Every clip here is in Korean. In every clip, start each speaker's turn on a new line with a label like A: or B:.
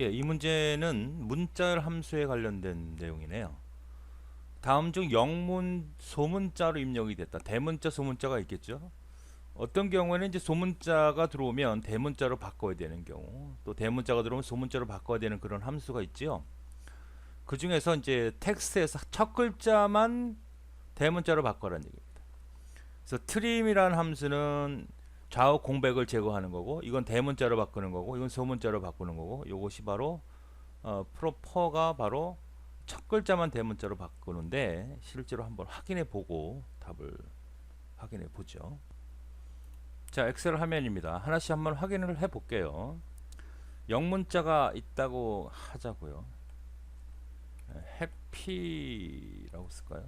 A: 예, 이 문제는 문자 함수에 관련된 내용이네요. 다음 중 영문 소문자로 입력이 됐다. 대문자 소문자가 있겠죠. 어떤 경우에는 이제 소문자가 들어오면 대문자로 바꿔야 되는 경우, 또 대문자가 들어오면 소문자로 바꿔야 되는 그런 함수가 있지요. 그 중에서 이제 텍스트에서 첫 글자만 대문자로 바꿔라는 얘기입니다. 그래서 트림이라는 함수는 좌우 공백을 제거하는 거고, 이건 대문자로 바꾸는 거고, 이건 소문자로 바꾸는 거고, 이것이 바로 프로퍼가 바로 첫 글자만 대문자로 바꾸는데, 실제로 한번 확인해 보고 답을 확인해 보죠. 자, 엑셀 화면입니다. 하나씩 한번 확인을 해 볼게요. 영문자가 있다고 하자고요. 해피라고 쓸까요?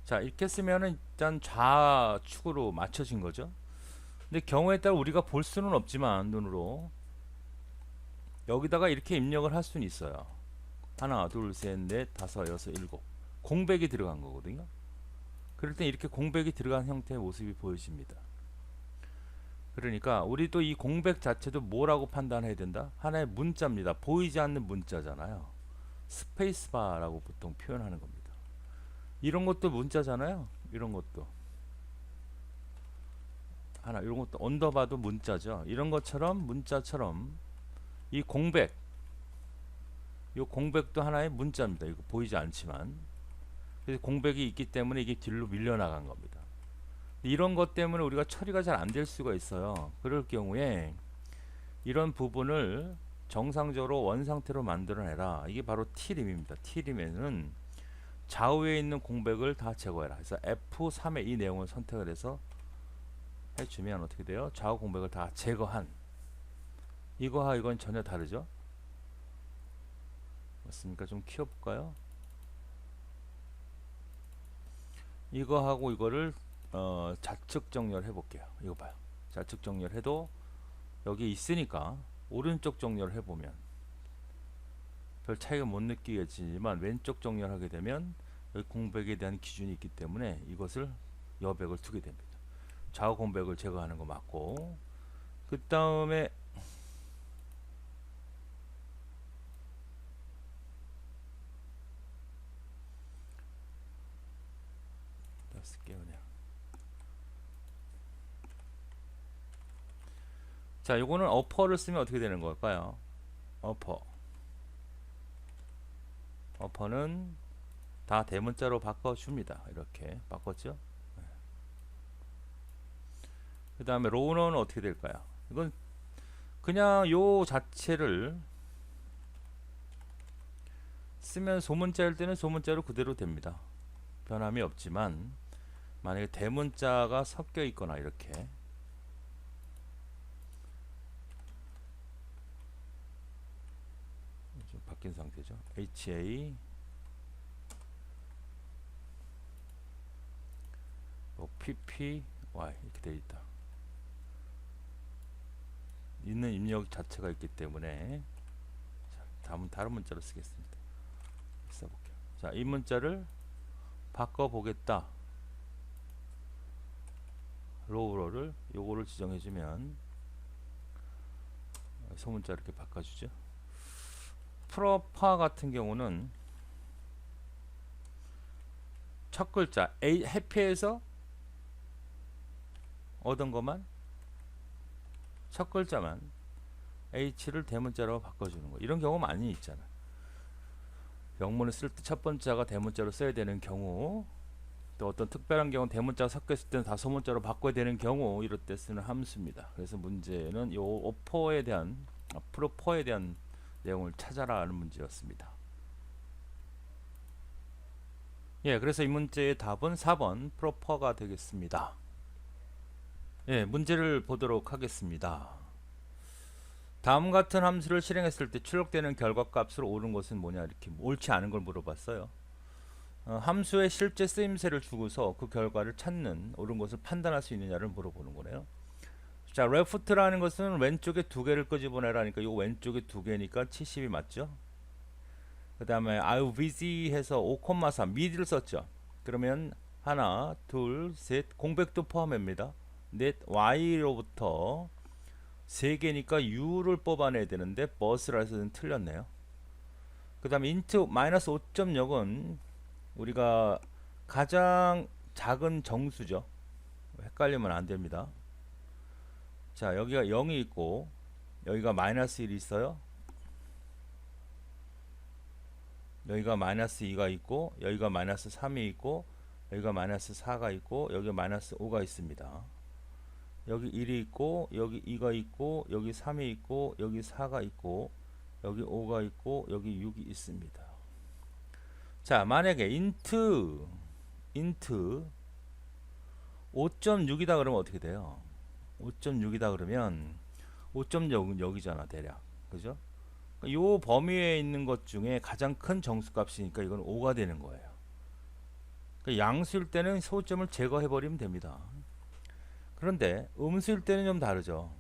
A: 자, 이렇게 쓰면은 일단 좌측으로 맞춰진 거죠. 근데 경우에 따라 우리가 볼 수는 없지만 눈으로 여기다가 이렇게 입력을 할 수는 있어요. 하나, 둘, 셋, 넷, 다섯, 여섯, 일곱. 공백이 들어간 거거든요. 그럴 때 이렇게 공백이 들어간 형태의 모습이 보여집니다. 그러니까 우리도 이 공백 자체도 뭐라고 판단해야 된다? 하나의 문자입니다. 보이지 않는 문자잖아요. 스페이스바라고 보통 표현하는 겁니다. 이런 것도 문자잖아요. 이런 것도 하나, 이런 것도 언더바도 문자죠. 이런 것처럼 문자처럼 이 공백, 이 공백도 하나의 문자입니다. 이거 보이지 않지만, 그래서 공백이 있기 때문에 이게 뒤로 밀려나간 겁니다. 이런 것 때문에 우리가 처리가 잘 안 될 수가 있어요. 그럴 경우에 이런 부분을 정상적으로 원상태로 만들어내라. 이게 바로 trim입니다. trim에는 좌우에 있는 공백을 다 제거해라. 그래서 F3의 이 내용을 선택을 해서 해주면 어떻게 돼요? 좌우 공백을 다 제거한. 이거와 이건 전혀 다르죠? 맞습니까? 좀 키워볼까요? 이거하고 이거를 좌측 정렬 해볼게요. 이거 봐요. 좌측 정렬해도 여기 있으니까 오른쪽 정렬을 해보면 별 차이가 못 느끼겠지만 왼쪽 정렬하게 되면 여기 공백에 대한 기준이 있기 때문에 이것을 여백을 두게 됩니다. 좌우 공백을 제거하는 거 맞고, 그 다음에 쓸게요 그냥. 자, 요거는 어퍼를 쓰면 어떻게 되는 걸까요? 어퍼는 다 대문자로 바꿔줍니다. 이렇게 바꿨죠. 그 다음에 로우는 어떻게 될까요? 이건 그냥 요 자체를 쓰면 소문자일 때는 소문자로 그대로 됩니다. 변함이 없지만 만약에 대문자가 섞여 있거나 이렇게 좀 바뀐 상태죠. HA PPY 이렇게 되어 있다. 있는 입력 자체가 있기 때문에, 자, 다른 문자로 쓰겠습니다. 써볼게요. 자, 이 문자를 바꿔보겠다. 로우로를 요거를 지정해주면 소문자 이렇게 바꿔주죠. 프로파 같은 경우는 첫 글자 A 해피에서 얻은 것만 첫 글자만 H를 대문자로 바꿔주는 거. 이런 경우 많이 있잖아. 영문을 쓸 때 첫 번째가 대문자로 써야 되는 경우, 또 어떤 특별한 경우 대문자가 섞였을 때는 다 소문자로 바꿔야 되는 경우, 이럴 때 쓰는 함수입니다. 그래서 문제는 요 오퍼에 대한 프로퍼에 대한 내용을 찾아라 하는 문제였습니다. 예, 그래서 이 문제의 답은 4번 프로퍼가 되겠습니다. 예, 문제를 보도록 하겠습니다. 다음 같은 함수를 실행했을 때 출력되는 결과값으로 옳은 것은 뭐냐, 이렇게 옳지 않은 걸 물어봤어요. 함수의 실제 쓰임새를 주고서 그 결과를 찾는, 옳은 것을 판단할 수 있느냐를 물어보는 거네요. 자, left라는 것은 왼쪽에 두 개를 끄집어내라니까 요 왼쪽에 두 개니까 70이 맞죠? 그 다음에 are busy 해서 5,4 미디를 썼죠. 그러면 하나, 둘, 셋, 공백도 포함합니다. 넷 y로부터 3개니까 u를 뽑아내야 되는데 버스라 해서 틀렸네요. 그 다음에 int 마이너스 5.0은 우리가 가장 작은 정수죠. 헷갈리면 안 됩니다. 자, 여기가 0이 있고 여기가 마이너스 1이 있어요. 여기가 마이너스 2가 있고 여기가 마이너스 3이 있고 여기가 마이너스 4가 있고 여기가 마이너스 5가 있습니다. 여기 1이 있고 여기 2가 있고 여기 3이 있고 여기 4가 있고 여기 5가 있고 여기 6이 있습니다. 자, 만약에 int 5.6이다 그러면 어떻게 돼요? 5.6이다 그러면 5.0은 여기잖아, 대략. 그죠? 요 범위에 있는 것 중에 가장 큰 정수값이니까 이건 5가 되는 거예요. 그러니까 양수일 때는 소점을 제거해 버리면 됩니다. 그런데 음수일 때는 좀 다르죠.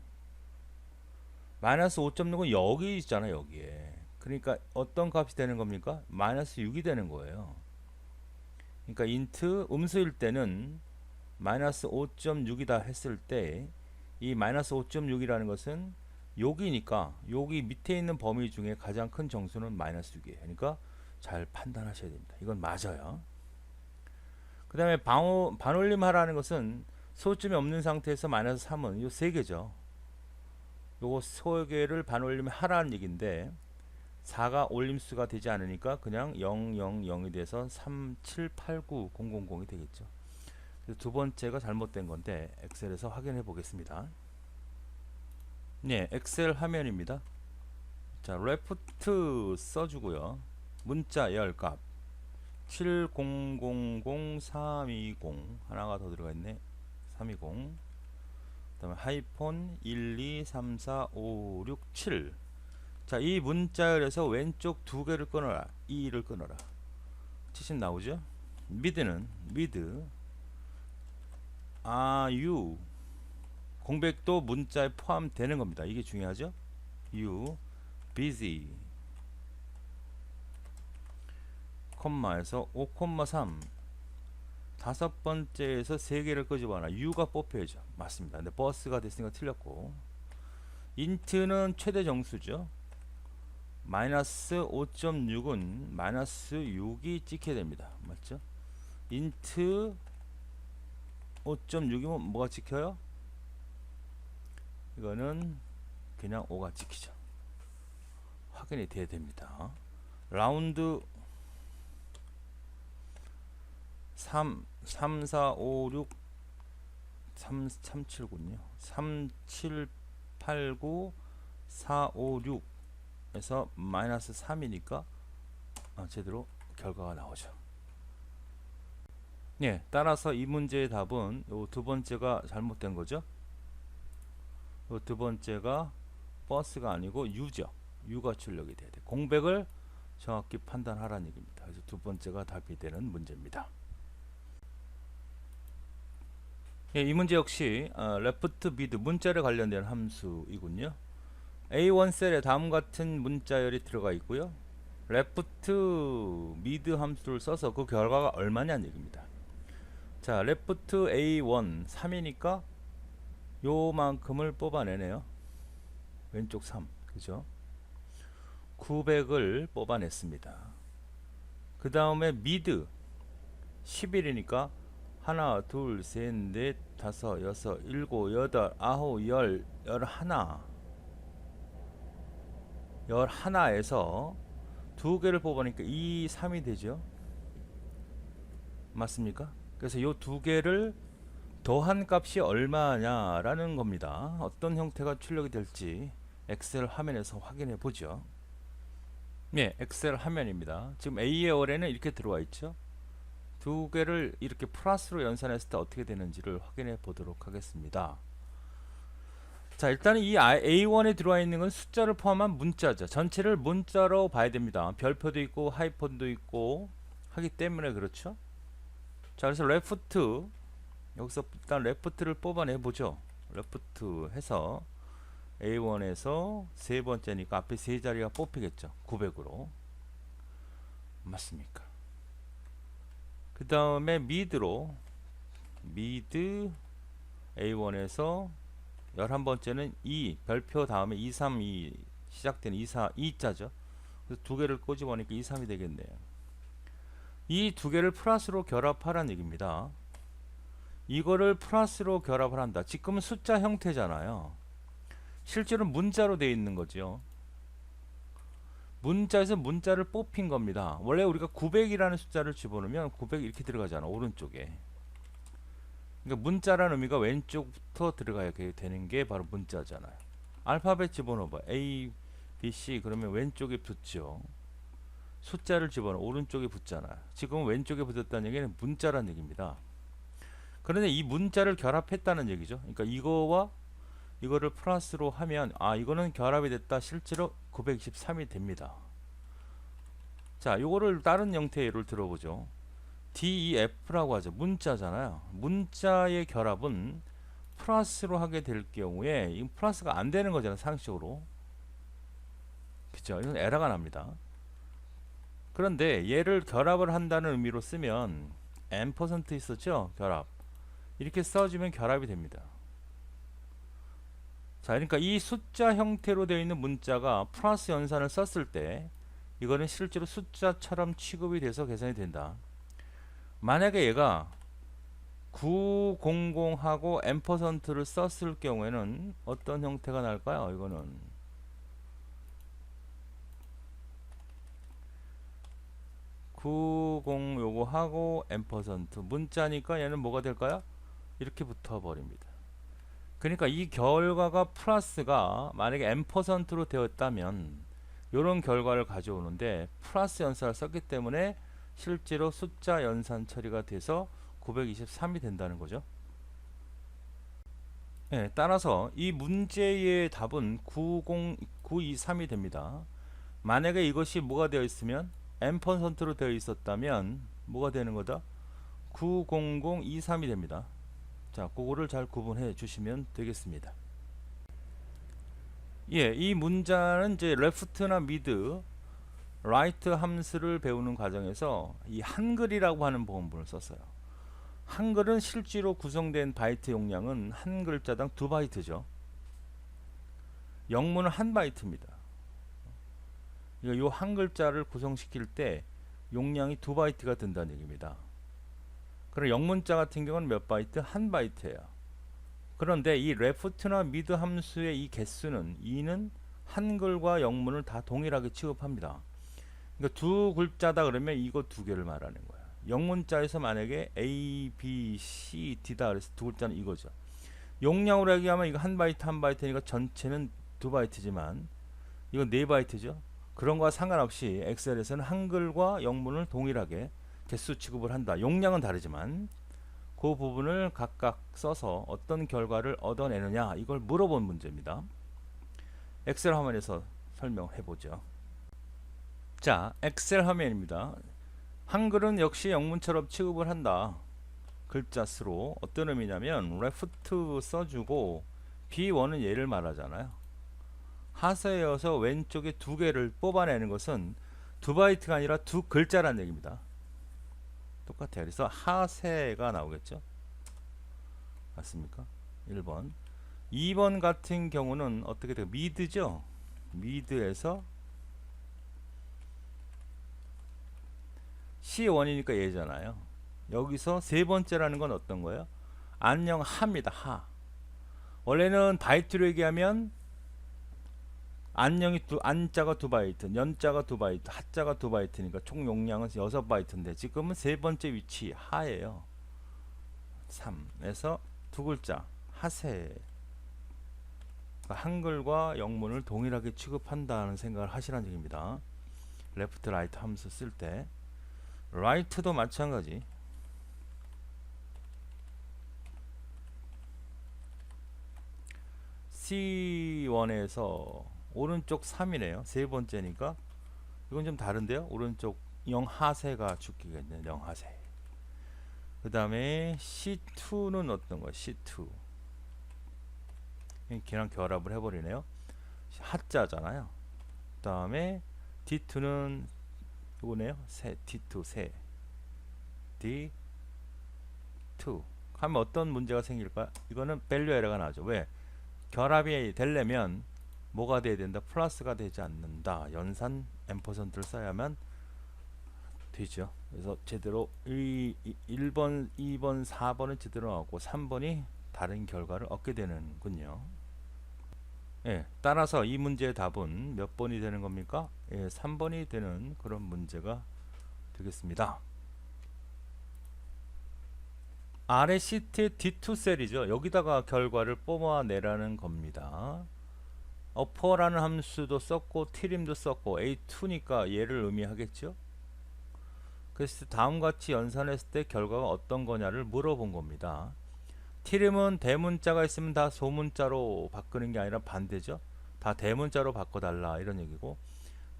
A: 마이너스 5.6은 여기 있잖아요, 여기에. 그러니까 어떤 값이 되는 겁니까? 마이너스 6이 되는 거예요. 그러니까 int 음수일 때는 마이너스 5.6이다 했을 때 이 마이너스 5.6이라는 것은 여기니까 여기 밑에 있는 범위 중에 가장 큰 정수는 마이너스 6이에요. 그러니까 잘 판단하셔야 됩니다. 이건 맞아요. 그 다음에 반올림 하라는 것은 소점이 없는 상태에서 마이너스 3은 이 3개죠. 요거 3개를 반올림 하라는 얘기인데 4가 올림수가 되지 않으니까 그냥 0, 0, 0이 돼서 3, 7, 8, 9, 0, 0, 0이 되겠죠. 두 번째가 잘못된 건데 엑셀에서 확인해 보겠습니다. 네, 엑셀 화면입니다. 자, 레프트 써주고요. 문자 열값 7000320 하나가 더 들어가 있네. 320. 그다음에 하이폰 1, 2, 3, 4, 5, 6, 7. 자, 이 문자열에서 왼쪽 2개를 끊어라. 2를 끊어라. 70 나오죠? 미드는 미드 u 공백도 문자에 포함되는 겁니다. 이게 중요하죠? u busy 콤마에서 5,3 다섯 번째에서 3개를 끄집어놔. u가 뽑혀야죠. 맞습니다. 근데 버스가 됐으니까 틀렸고 int는 최대 정수죠. 마이너스 5.6은 마이너스 6이 찍혀야 됩니다. 맞죠? int 5.6이면 뭐가 찍혀요? 이거는 그냥 5가 찍히죠. 확인이 돼야 됩니다. 라운드 3, 4, 5, 6, 3, 7군요. 3, 7, 8, 9, 4, 5, 6에서 마이너스 3이니까 제대로 결과가 나오죠. 예, 따라서 이 문제의 답은 요 두 번째가 잘못된 거죠. 요 두 번째가 버스가 아니고 u죠. u가 출력이 돼야 돼. 공백을 정확히 판단하라는 얘기입니다. 그래서 두 번째가 답이 되는 문제입니다. 예, 이 문제 역시 left bid 문자에 관련된 함수이군요. A1 셀에 다음 같은 문자열이 들어가 있고요. left mid 함수를 써서 그 결과가 얼마냐는 얘기입니다. 자, left A1 3이니까 요만큼을 뽑아내네요. 왼쪽 3, 그죠? 900을 뽑아냈습니다. 그 다음에 mid 11이니까 하나, 둘, 셋, 넷, 다섯, 여섯, 일곱, 여덟, 아홉, 열, 11에서 2개를 뽑으니까 2, 3이 되죠. 맞습니까? 그래서 요 2개를 더한 값이 얼마냐라는 겁니다. 어떤 형태가 출력이 될지 엑셀 화면에서 확인해 보죠. 네, 엑셀 화면입니다. 지금 A의 어뢰는 이렇게 들어와 있죠. 2개를 이렇게 플러스로 연산했을 때 어떻게 되는지를 확인해 보도록 하겠습니다. 자, 일단 이 A1에 들어와 있는 건 숫자를 포함한 문자죠. 전체를 문자로 봐야 됩니다. 별표도 있고 하이폰도 있고 하기 때문에 그렇죠. 자, 그래서 레프트 여기서 일단 레프트를 뽑아내 보죠. 레프트 해서 A1에서 세 번째니까 앞에 세 자리가 뽑히겠죠. 900으로. 맞습니까? 그 다음에 미드로 미드 A1에서 11번째는 2 별표 다음에 2, 3, 2 시작되는 2, 4, 2자죠. 그래서 두 개를 꼬집어니까 2, 3이 되겠네요. 이 두 개를 플러스로 결합하라는 얘기입니다. 이거를 플러스로 결합을 한다. 지금은 숫자 형태잖아요. 실제로 문자로 되어 있는 거죠. 문자에서 문자를 뽑힌 겁니다. 원래 우리가 900이라는 숫자를 집어넣으면 900 이렇게 들어가잖아. 오른쪽에. 그러니까 문자라는 의미가 왼쪽부터 들어가게 되는 게 바로 문자잖아요. 알파벳 집어넣어봐. A, B, C 그러면 왼쪽에 붙죠. 숫자를 집어넣어 오른쪽에 붙잖아요. 지금 왼쪽에 붙었다는 얘기는 문자라는 얘기입니다. 그런데 이 문자를 결합했다는 얘기죠. 그러니까 이거와 이거를 플러스로 하면 이거는 결합이 됐다. 실제로 923이 됩니다. 자, 요거를 다른 형태의 예를 들어보죠. DEF라고 하죠. 문자잖아요. 문자의 결합은 플러스로 하게 될 경우에 이 플러스가 안 되는 거잖아요. 상식적으로. 그죠? 이건 에러가 납니다. 그런데 얘를 결합을 한다는 의미로 쓰면 M% 있었죠? 결합. 이렇게 써주면 결합이 됩니다. 자, 그러니까 이 숫자 형태로 되어 있는 문자가 플러스 연산을 썼을 때 이거는 실제로 숫자처럼 취급이 돼서 계산이 된다. 만약에 얘가 900하고 M%를 썼을 경우에는 어떤 형태가 날까요? 이거는 90 요거 하고 M% 문자니까 얘는 뭐가 될까요? 이렇게 붙어 버립니다. 그러니까 이 결과가 플러스가 만약에 M%로 되었다면 이런 결과를 가져오는데 플러스 연산을 썼기 때문에 실제로 숫자 연산 처리가 돼서 923이 된다는 거죠. 네, 따라서 이 문제의 답은 90923이 됩니다. 만약에 이것이 뭐가 되어 있으면 M%로 되어 있었다면 뭐가 되는 거다? 90023이 됩니다. 자, 그거를 잘 구분해 주시면 되겠습니다. 예, 이 문자는 이제 left나 mid, right 함수를 배우는 과정에서 이 한글이라고 하는 보험분을 썼어요. 한글은 실제로 구성된 바이트 용량은 한 글자당 2바이트죠. 영문은 1바이트입니다. 이 한 글자를 구성시킬 때 용량이 2바이트가 든다는 얘기입니다. 그럼 영문자 같은 경우는 몇 바이트? 1바이트예요. 그런데 이 left나 mid 함수의 이 개수는 2는 한글과 영문을 다 동일하게 취급합니다. 그러니까 두 글자다 그러면 이거 두 개를 말하는 거야. 영문자에서 만약에 A, B, C, D다 그래서 두 글자는 이거죠. 용량으로 얘기하면 이거 1바이트 1바이트니까 전체는 2바이트지만 이건 4바이트죠. 그런 거와 상관없이 엑셀에서는 한글과 영문을 동일하게 개수 취급을 한다. 용량은 다르지만 그 부분을 각각 써서 어떤 결과를 얻어내느냐 이걸 물어본 문제입니다. 엑셀 화면에서 설명해 보죠. 자, 엑셀 화면입니다. 한글은 역시 영문처럼 취급을 한다. 글자 수로 어떤 의미냐면 left 써주고 B1은 얘를 말하잖아요. 하세여서 왼쪽에 두 개를 뽑아내는 것은 2바이트가 아니라 두 글자란 얘기입니다. 똑같아요. 그래서 하세가 나오겠죠. 맞습니까? 1번. 2번 같은 경우는 어떻게 돼요? 미드죠. 미드에서 C1이니까 얘잖아요. 여기서 세 번째라는 건 어떤 거예요? 안녕 하입니다. 하. 원래는 바이트로 얘기하면 안녕이 안자가 2바이트, 연자가 2바이트, 하자가 2바이트니까 총 용량은 6바이트인데 지금은 세 번째 위치 하예요. 3에서 두 글자 하세. 한글과 영문을 동일하게 취급한다는 생각을 하시라는 얘기입니다. 레프트 라이트 함수 쓸 때 라이트도 마찬가지. C1에서 오른쪽 3이네요. 세 번째니까 이건 좀 다른데요. 오른쪽 영하세가 죽기겠네요. 영하세. 그 다음에 C2는 어떤 거예요? C2 걔랑 결합을 해버리네요. 하자잖아요. 그 다음에 D2는 이거네요. 세 D2 세 D2 하면 어떤 문제가 생길까? 이거는 밸류 에러가 나죠. 왜? 결합이 되려면 뭐가 돼야 된다? 플러스가 되지 않는다. 연산 앰퍼센트를 써야만 되죠. 그래서 제대로 1번, 2번, 4번은 제대로 나오고 3번이 다른 결과를 얻게 되는군요. 예, 따라서 이 문제의 답은 몇 번이 되는 겁니까? 예, 3번이 되는 그런 문제가 되겠습니다. 아래 시트의 D2 셀이죠. 여기다가 결과를 뽑아내라는 겁니다. 어퍼라는 함수도 썼고 트림도 썼고 A2니까 얘를 의미하겠죠. 그래서 다음같이 연산했을 때 결과가 어떤 거냐를 물어본 겁니다. 트림은 대문자가 있으면 다 소문자로 바꾸는 게 아니라 반대죠. 다 대문자로 바꿔달라 이런 얘기고,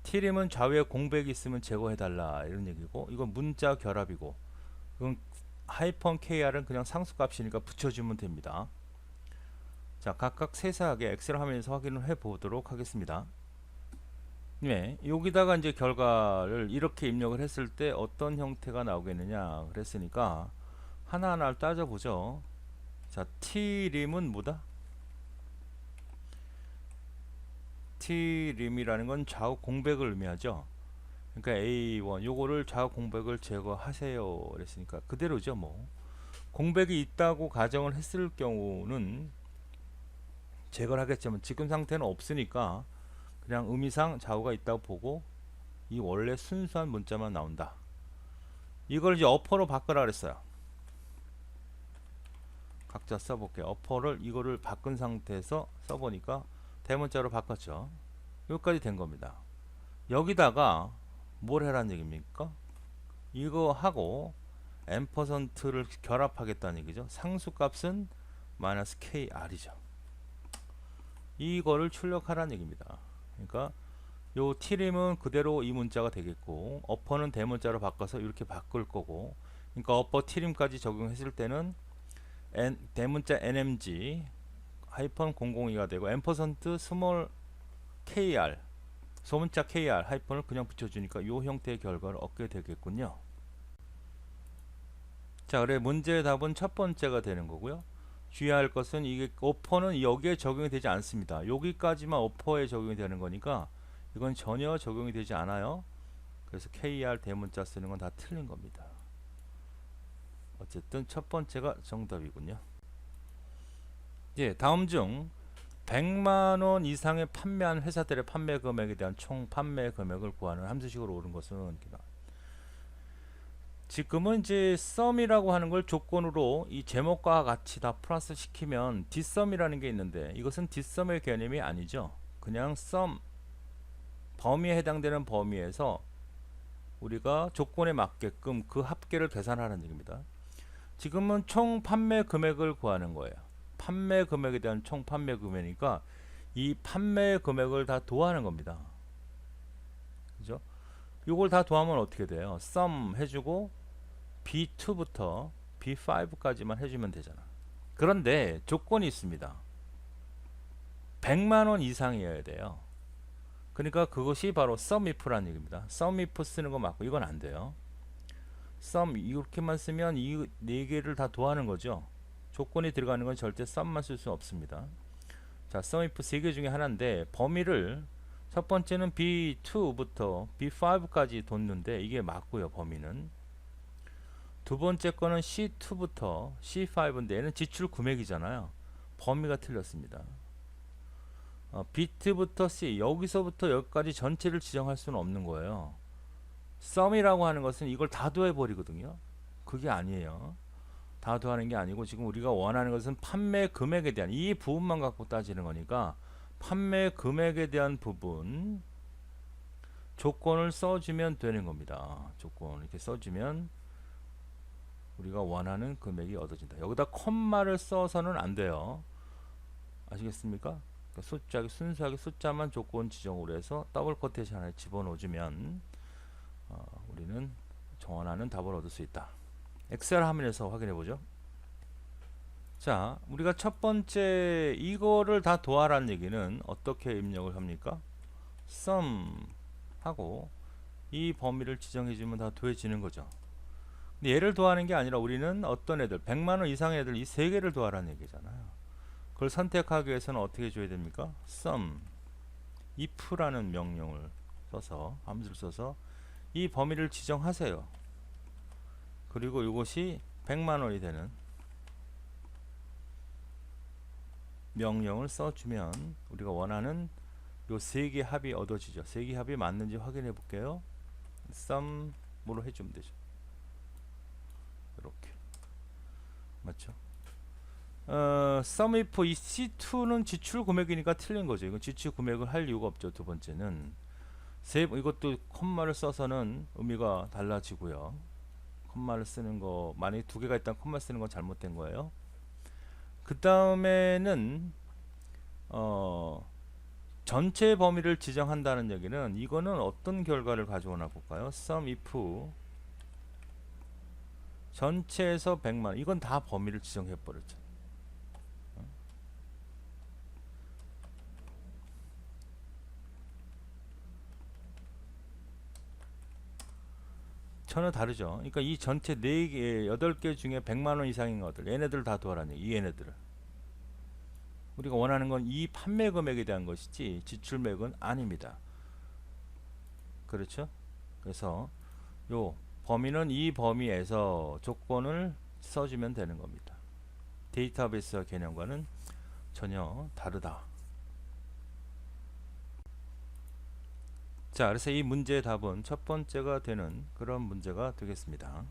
A: 트림은 좌우에 공백이 있으면 제거해달라 이런 얘기고, 이건 문자 결합이고, 이건 하이펀 KR은 그냥 상수값이니까 붙여주면 됩니다. 자, 각각 세세하게 엑셀 화면에서 확인을 해 보도록 하겠습니다. 네, 여기다가 이제 결과를 이렇게 입력을 했을 때 어떤 형태가 나오겠느냐 그랬으니까 하나하나 따져보죠. 자, t림은 뭐다? t림이라는 건 좌우 공백을 의미하죠. 그러니까 A1 요거를 좌우 공백을 제거하세요 그랬으니까 그대로죠. 뭐 공백이 있다고 가정을 했을 경우는 제거를 하겠지만 지금 상태는 없으니까 그냥 의미상 좌우가 있다고 보고 이 원래 순수한 문자만 나온다. 이걸 이제 어퍼로 바꾸라 그랬어요. 각자 써볼게요. 어퍼를 이거를 바꾼 상태에서 써보니까 대문자로 바꿨죠. 여기까지 된 겁니다. 여기다가 뭘 해라는 얘기입니까? 이거 하고 앰퍼센트를 결합하겠다는 얘기죠. 상수값은 마이너스 KR이죠. 이거를 출력하라는 얘기입니다. 그러니까 요 t림은 그대로 이 문자가 되겠고, 어퍼는 대문자로 바꿔서 이렇게 바꿀 거고, 그러니까 어퍼 t림까지 적용했을 때는 대문자 nmg 하이펀 002가 되고 앰퍼센트 스몰 kr 소문자 kr 하이펀을 그냥 붙여주니까 요 형태의 결과를 얻게 되겠군요. 자, 그래 문제의 답은 첫 번째가 되는 거고요. 주의할 것은 이게 어퍼는 여기에 적용이 되지 않습니다. 여기까지만 어퍼에 적용이 되는 거니까 이건 전혀 적용이 되지 않아요. 그래서 KR 대문자 쓰는 건 다 틀린 겁니다. 어쨌든 첫 번째가 정답이군요. 예, 다음 중 100만원 이상의 판매한 회사들의 판매 금액에 대한 총 판매 금액을 구하는 함수식으로 옳은 것은, 지금은 이제 썸이라고 하는 걸 조건으로 이 제목과 같이 다 플러스 시키면 뒷썸이라는 게 있는데, 이것은 뒷썸의 개념이 아니죠. 그냥 썸 범위에 해당되는 범위에서 우리가 조건에 맞게끔 그 합계를 계산하는 얘기입니다. 지금은 총 판매 금액을 구하는 거예요. 판매 금액에 대한 총 판매 금액이니까 이 판매 금액을 다 더하는 겁니다. 그죠? 이걸 다 더하면 어떻게 돼요? sum 해주고 B2부터 B5까지만 해주면 되잖아. 그런데 조건이 있습니다. 100만원 이상이어야 돼요. 그러니까 그것이 바로 sum if라는 얘기입니다. sum if 쓰는 거 맞고 이건 안 돼요. sum 이렇게만 쓰면 이 네 개를 다 더하는 거죠. 조건이 들어가는 건 절대 sum만 쓸 수 없습니다. 자, sum if 세 개 중에 하나인데 범위를 첫 번째는 B2부터 B5까지 뒀는데 이게 맞고요. 범위는 두 번째 거는 C2부터 C5인데 얘는 지출 금액이잖아요. 범위가 틀렸습니다. 비트부터 C 여기서부터 여기까지 전체를 지정할 수는 없는 거예요. 썸이라고 하는 것은 이걸 다 더해 버리거든요. 그게 아니에요. 다 더하는 게 아니고 지금 우리가 원하는 것은 판매 금액에 대한 이 부분만 갖고 따지는 거니까 판매 금액에 대한 부분 조건을 써주면 되는 겁니다. 조건 이렇게 써주면 우리가 원하는 금액이 얻어진다. 여기다 콤마를 써서는 안 돼요. 아시겠습니까? 그러니까 순수하게 숫자만 조건 지정으로 해서 더블 코테이션 안에 집어넣어주면 우리는 원하는 답을 얻을 수 있다. 엑셀 화면에서 확인해 보죠. 자, 우리가 첫 번째 이거를 다 더하라는 얘기는 어떻게 입력을 합니까? sum 하고 이 범위를 지정해 주면 다 더해지는 거죠. 근데 얘를 도하는 게 아니라 우리는 어떤 애들 100만 원 이상의 애들 이 세 개를 도하라는 얘기잖아요. 그걸 선택하기 위해서는 어떻게 줘야 됩니까? sum if라는 명령을 써서 함수를 써서 이 범위를 지정하세요. 그리고 이것이 100만 원이 되는 명령을 써주면 우리가 원하는 요 세 개 합이 얻어지죠. 세 개 합이 맞는지 확인해 볼게요. sum으로 해주면 되죠. 이렇게 맞죠? sum if 이 C2는 지출 금액이니까 틀린 거죠. 이건 지출 금액을 할 이유가 없죠. 두 번째는 이것도 콤마를 써서는 의미가 달라지고요. 콤마를 쓰는 거 만약에 두 개가 있다면 콤마 쓰는 건 잘못된 거예요. 그 다음에는 전체 범위를 지정한다는 얘기는 이거는 어떤 결과를 가져오나 볼까요? sum if 전체에서 100만 이건 다 범위를 지정해 버렸죠. 전혀 다르죠. 그러니까 이 전체 4개, 8개 중에 100만 원 이상인 것들 얘네들 다 도와라는 얘기. 이 얘네들을 우리가 원하는 건 이 판매 금액에 대한 것이지 지출맥은 아닙니다. 그렇죠? 그래서 요 범위는 이 범위에서 조건을 써주면 되는 겁니다. 데이터베이스 개념과는 전혀 다르다. 자, 그래서 이 문제의 답은 첫 번째가 되는 그런 문제가 되겠습니다.